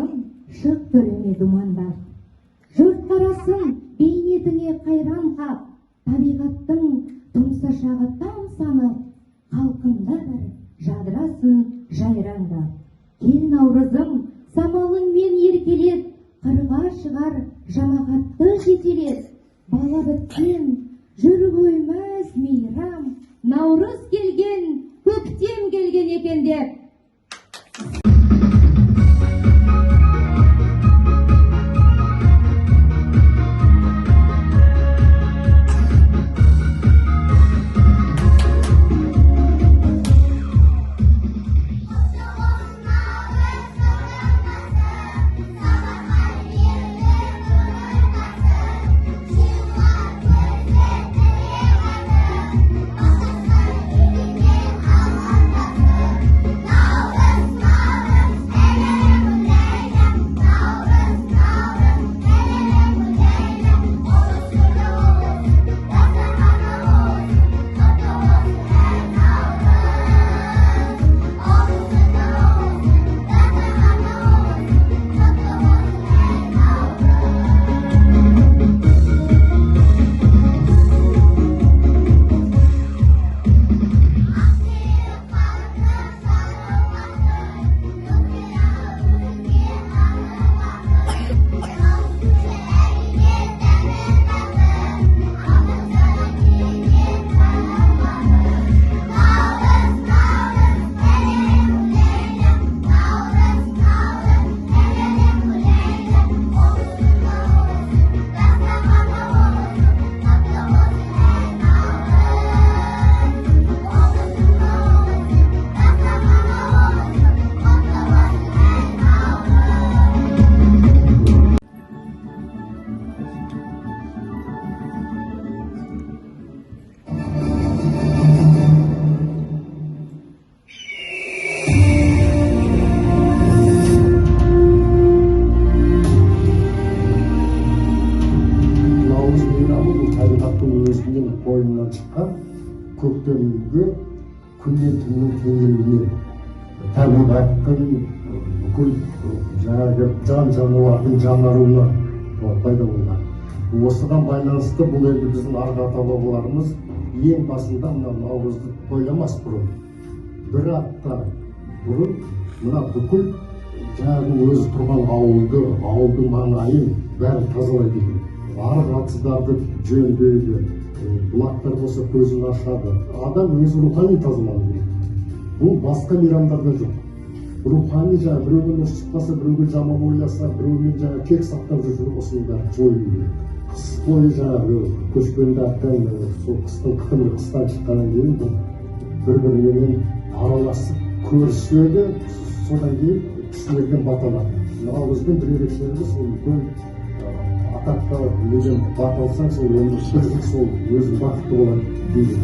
Ағын шық төреме думандар. Жұрт қарасын бейнетіңе қайран қап, табиғаттың тұмса шағы там санып, халқында бір жадырасын жайраңдап. Кел наурызым, самалың мен еркелет, қырға шығар жамағатты жетелет. Бала біткен, жүр қоймас мейрам, наурыз келген, көктем келген екен деп. Boynundan çıkan köktemге күннен түннің теңелуіне табиғаттың бүкіл жан жануардың жанаруына пайда болған. Осыған байланысты бұл елде біздің арғы ата бабаларымыз ең басында мына наурызды тойламас бұрын бір апта бұрын мына бүкіл жаңағы өзі тұрған ауылдың маңайын бәрін тазалайды екен. Арық атсыздарды жөндейді, бұлақтар болса көзін ашады. Адам өзі рухани тазалану керек. Бұл басқа мейрамдарда жоқ. Рухани жаңа біреумен ұрыс шықпаса, біреуге жаман ойласа, біреумен жаңа кек сақтап жүріп осыны бәрі жою керек. Қыс бойы жаңағы көшпенді аттан сол қыстың қытымды қыстан шыққаннан кейін бір-бірімен араласып көріседі, содан кейін кісілерден бата алады. Наурыздың бір ерекшелігі сол үлкен атаққа неден бата алсаң, сол өмір сүріп сол өзің бақытты болады дейді.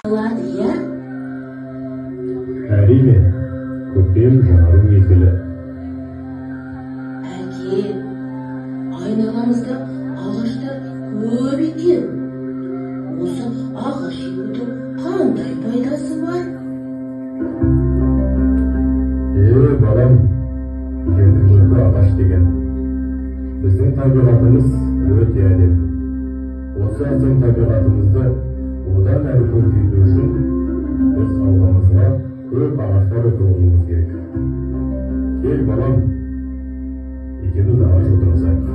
болады, иә? Әрине, көктем жаңару мезгілі. Әке, айналамызда ағаштар көп екен. Осы ағаш егудің қандай пайдасы бар? Балам, жердің көзі ағаш деген. Біздің табиғатымыз өте әдем. Осы әсем табиғатымызды одан әрі көркейту үшін біз ауламызға көп ағаштар отырғызуымыз керек. Кел, балам, екеуміз ағаш отырғызайық.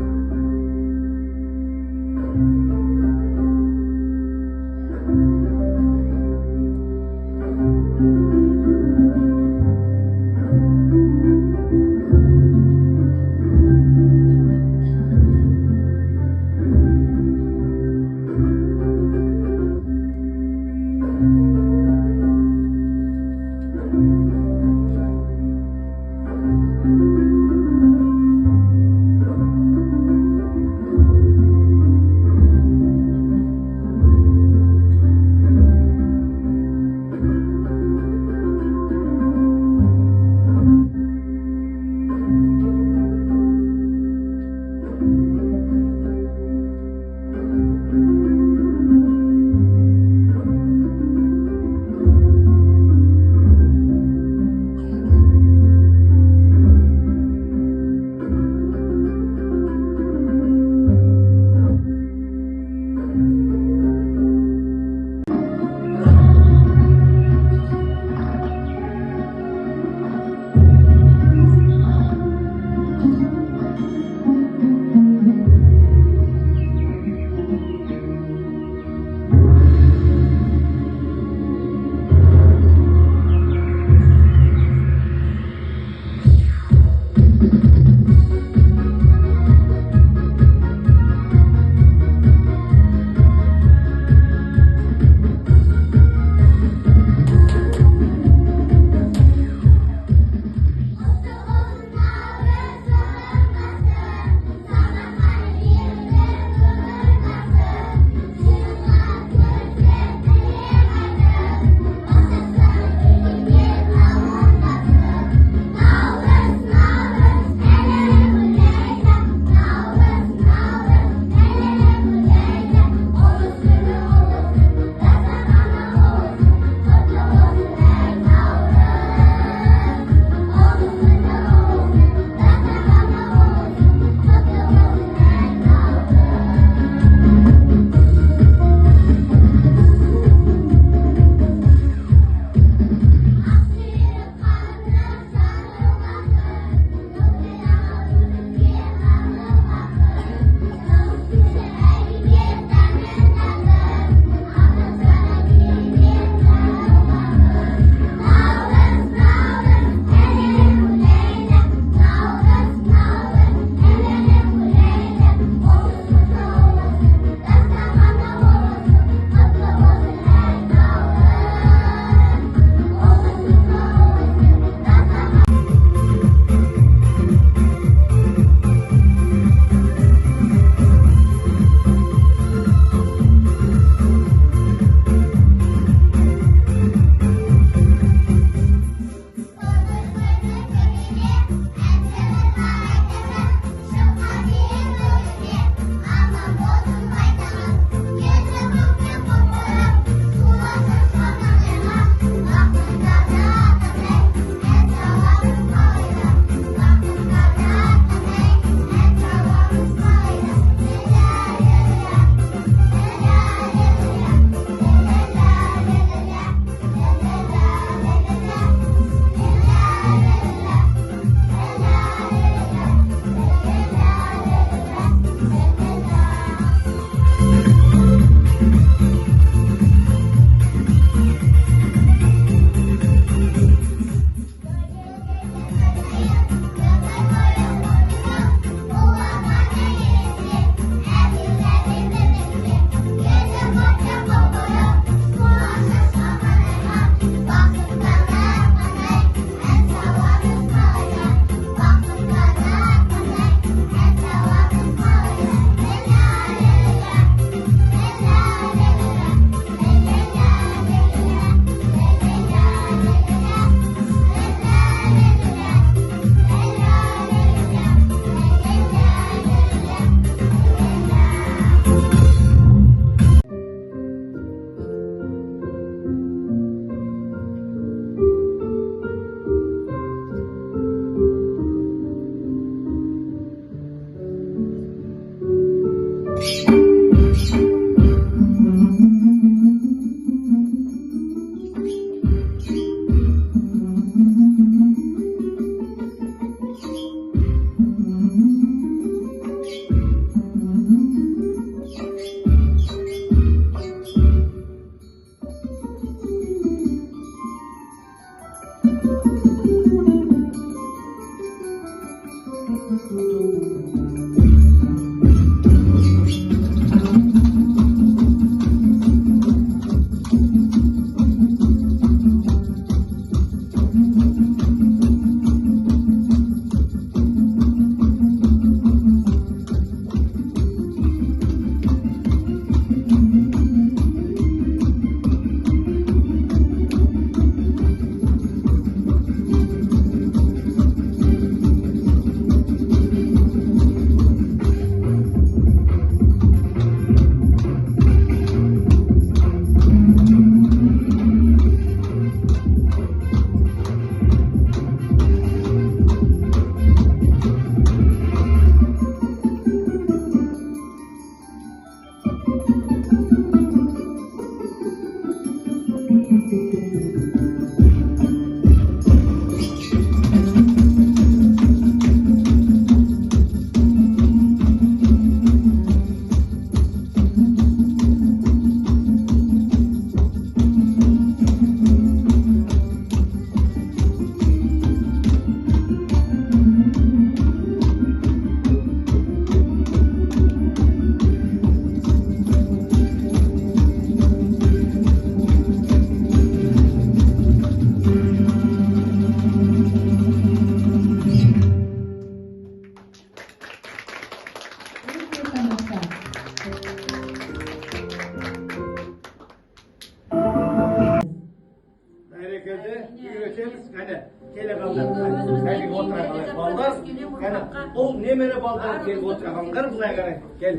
Кәне отыра қалай балдар. Кәне ол немере балдар келіп отыра қалыңдар былай қарай. Кел.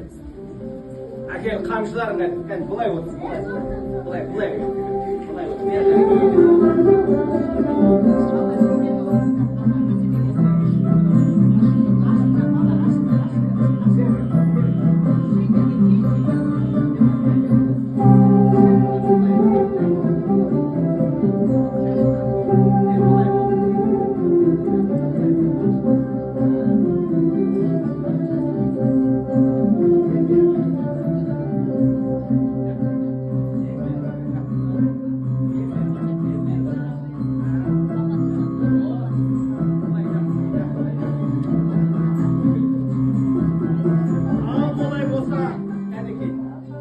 Әкел қамшыларың кәне былай отыр. Былай. Былай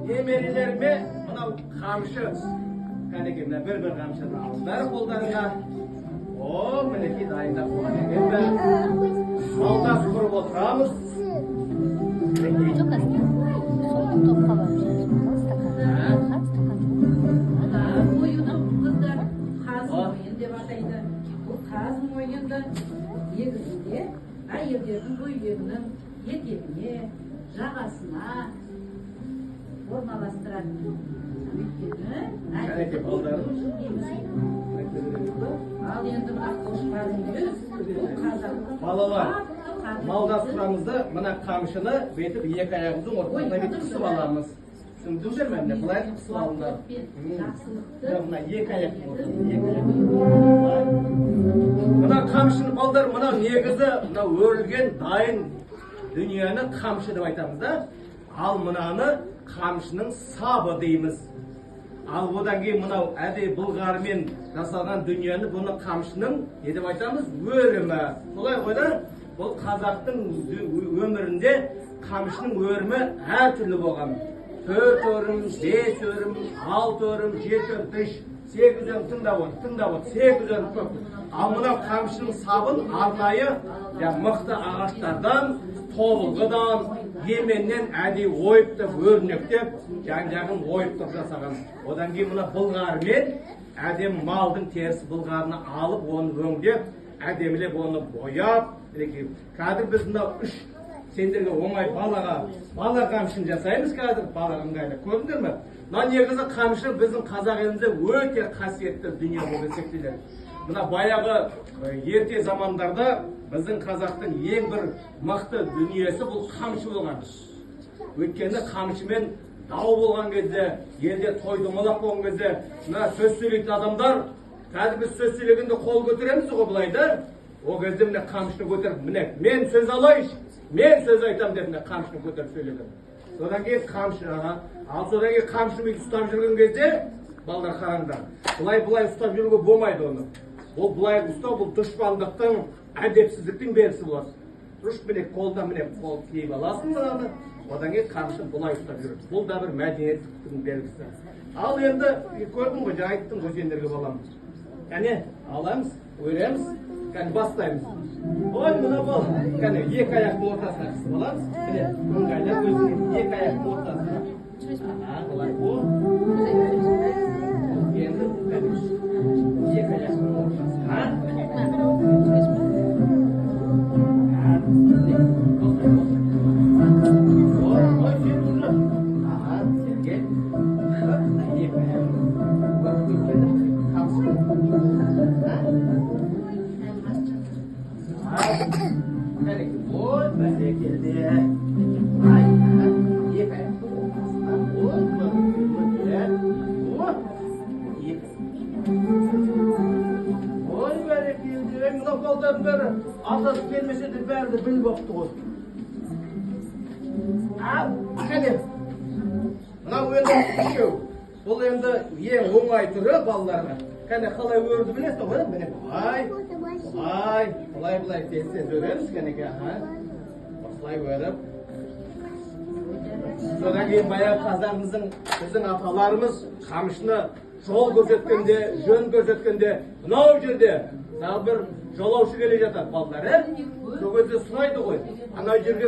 немерелеріме мынау қамшы кәнекей мына бір қамшыны алыңдар қолдарыңа. О, мінекей дайындап болған екен бе. Малдас құрып отырамыз. Қаз мойынды негізінде әйелдердің көйлегінің етегіне, жағасына орналастырады. Кәнекей балдарым. Ал енді мына қошқарыңыз Балалар, малдас құрамызды мына қамшыны бетіп екі аяғымыздың ортасына бетіп қысып аламыз. Түсіндіңдер ме? Міне былай қысып алыңдар. Мына екі аяқтың ортасына. Мына қамшыны балдар, мына негізі мына өрілген дайын дүниені қамшы деп айтамыз да. Ал мынаны қамшының сабы дейміз. Ал одан кейін мынау әдей былғармен жасалған дүниені бұны қамшының не деп айтамыз? Өрімі. Солай ғой да? Бұл қазақтың өмірінде қамшының өрімі әртүрлі болған. 4 өрім, 5 өрім, 6 өрім, 7 өрім, 8 өрім тыңдап отыр, 8 өрім көп. Ал мынау қамшының сабын арнайы мықты ағаштардан, тобылғыдан, еменнен әдей ойыптып, өрнектеп, жан-жағын ойыптып жасаған. Одан кейін мына былғармен әдем малдың терісі былғарына алып, оны өңдеп, әдемілеп оны бояп, қазір біз мына 3 сендерге оңай бала қамшын жасаймыз қазір, бала ыңғайлы. Көрдіңдер ме? Мына негізі қамшы біздің қазақ елінде өте қасиетті дүние болып есептеледі. Мына баяғы ерте замандарда біздің қазақтың ең бір мықты дүниесі бұл қамшы болған. Өйткені қамшымен дау болған кезде, елде той домалақ болған кезде, мына сөз сөйлейтін адамдар, қазір біз сөз сөйлегенде қол көтереміз ғой былай да. О кезде міне қамшыны көтеріп, міне мен сөз алайыншы, мен сөз айтам деп міне қамшыны көтеріп сөйлеген. Содан кейін қамшы, ал содан кейін қамшыны ұстап жүрген кезде, балдар қараңдар, былай ұстап жүруге болмайды оны. Ол былай ұстау, бұл дұшпандықтың, әдепсіздіктің белгісі болады. Дұрыс міне қолда міне қол киіп аласың мынаны, одан кейін қамшыны былай ұстап жүреді. Бұл да бір мәдениеттің белгісі. Ал енді көрдің ғой, жаңа айттым ғой сендерге балам. Кәне аламыз, өреміз, кәне бастаймыз. Ой, мына бол, кәне екі аяқтың ортасына қысып аламыз. Міне ыңғайлап өзіңе екі аяқтың ортасына. Былай бол. Енді екі аяқтың ортасына. Атасы келмесе де бәрі де біліп оқыты ғой. Кәне, мынау енді үшеу. Бұл енді ең оңай түрі балаларға. Кәне, қалай өрді білесің ғой? Міне былай тез өреміз кәнеке. Осылай өріп. Содан кейін баяғы қазағымыздың, біздің аталарымыз қамшыны жол көрсеткенде, жөн көрсеткенде, мынау жерде тағы бір жолаушы келе жатады балалар, сол кезде сұрайды ғой, анау жерге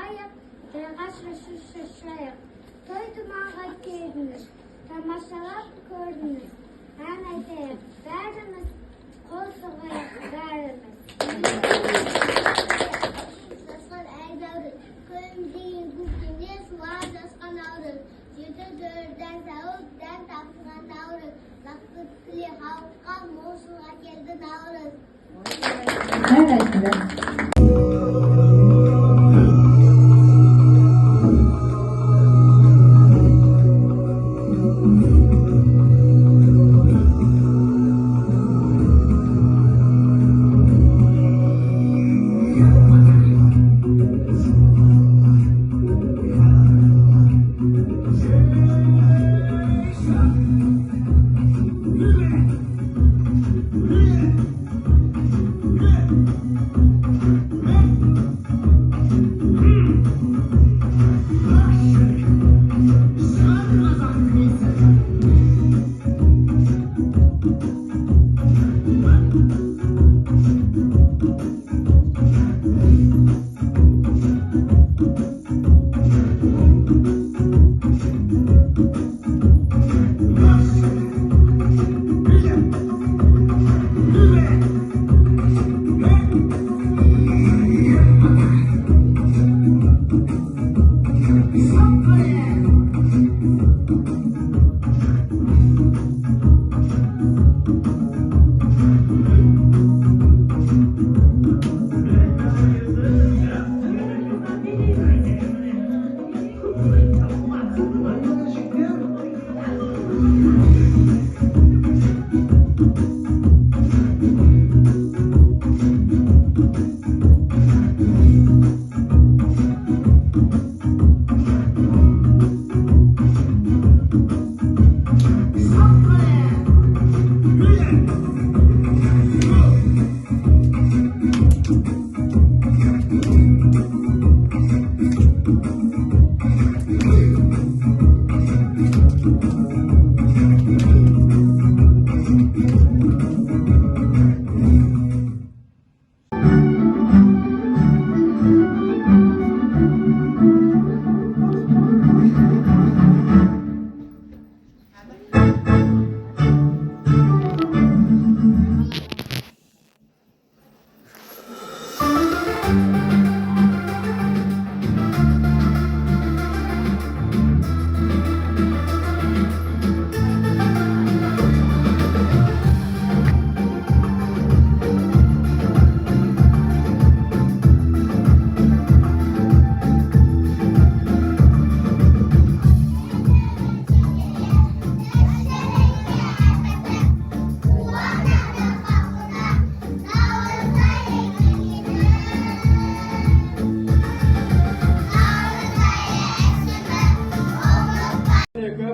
layık, toyға шашайық. Той думаға келдіңіз, тамашалап көрдіңіз. Ән айтайық, бәріміз қол соғайық, бәріміз. Жасқан әй дәурі, көзім деген көктемде суға жасқан ауры. Жеті дөрден сауып, дән тапсыған наурыз. Бақыт тіле халыққа молшылға келді наурыз.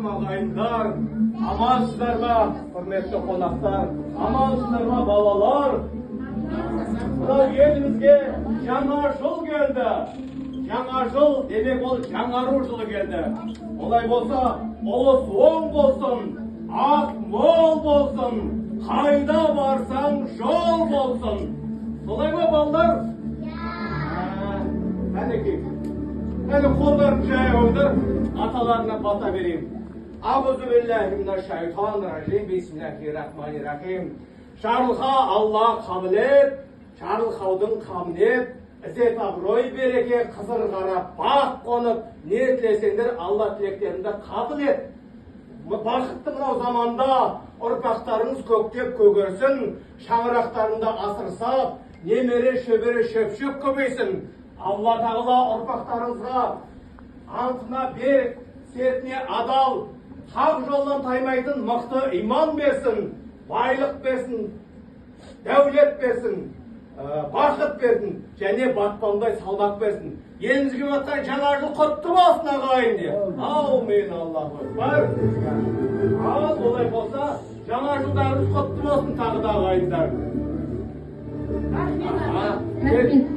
Ағайындар, амансыздар ма, құрметті қонақтар, амансыздар ма, балалар? Мынау елімізге жаңа жыл келді. Жаңа жыл демек ол жаңару жылы келді. Олай болса, ұлыс оң болсын, ақ мол болсын, қайда барсаң жол болсын. Солай ма, балалар? Әнекей, әне қолдарып жайыңдар, аталарына бата берейін. Аузубиллахиминашшайтанирражим, бисмиллахиррахманиррахим. Жарылға Алла қабілет, жарылқаудың қамнет, ізет абырой береке, қызыр қара бақ қонып, не тілесеңдер Алла тілектеріңді қабыл ет. Бақытты мынау заманда ұрпақтарыңыз көктеп көгерсін, шаңырақтарында асырсап, немере шөбере шөпшек көбейсін. Алла тағала ұрпақтарыңызға антына берік, сертіне адал, хақ жолдан таймайтын мықты иман берсін, байлық берсін, дәулет берсін, бақыт берсін, және батпандай салмақ берсін. Елімізге жатқан жаңа жыл құтты болсын ағайын деп. Аумин, Аллаху акбар. Ал олай болса, жаңа жылдарыңыз құтты болсын тағы да ағайындар.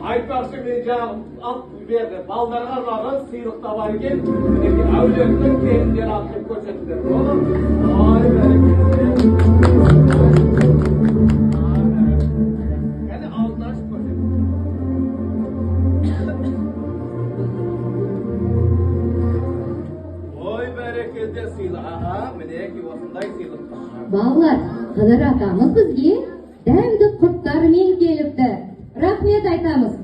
Айтпақшы, мен жаңағы алып берді. Балдарға арналған сыйлық та бар екен. Мінекей әулеттің келіндері алып көрсетіңдер. Ай, бәрекелді. Кәне алдын ашып көрсетіңдер. Қыдыр атамыз бізге дәмді құрттарымен келіпті. Рахмет айтамыз.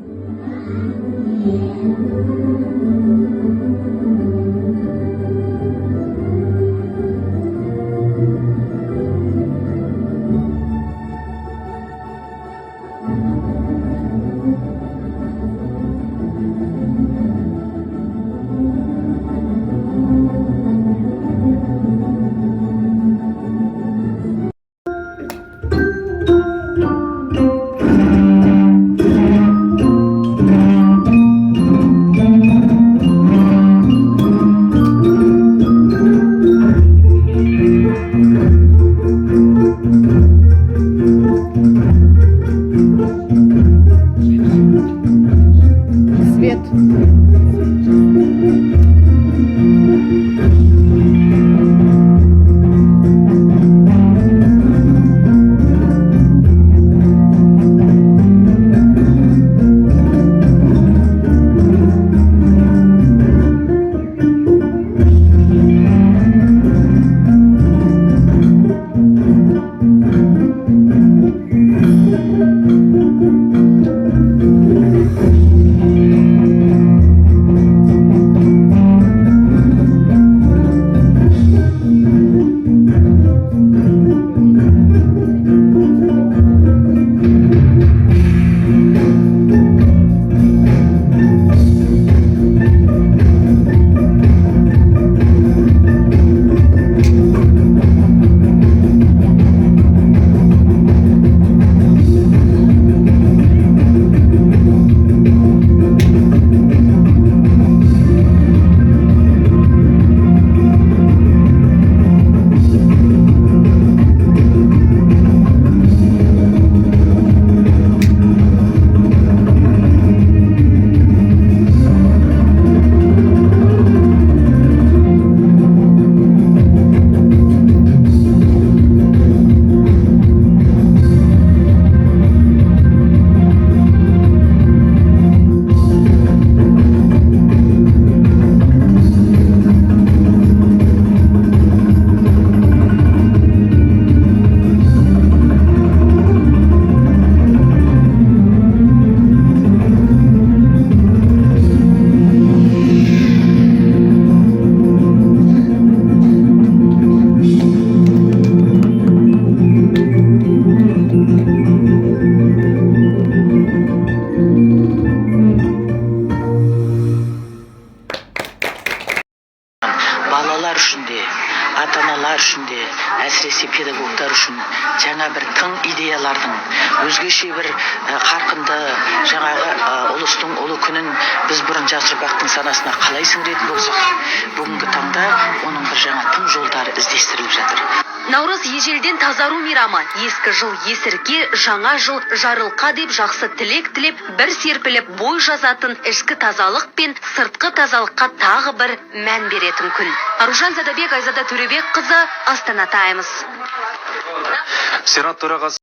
Балалар үшін де, ата-аналар үшін де, әсіресе педагогтар үшін жаңа бір тың идеялардың, өзгеше бір қарқынды жаңағы ұлыстың ұлы күнін біз бұрын жас ұрпақтың санасына қалай сіңіретін болсақ, бүгінгі таңда оның бір жаңа тың жолдары іздестіріліп жатыр. Наурыз ежелден тазару мейрамы, ескі жыл есірке, жаңа жыл жарылқа деп жақсы тілек тілеп, бір серпіліп бой жазатын ішкі тазалық пен сыртқы тазалыққа тағы бір мән беретін күн. Аружан Задабек, Айзада Төребек қызы, Астана Таймс. Сенат төрағасы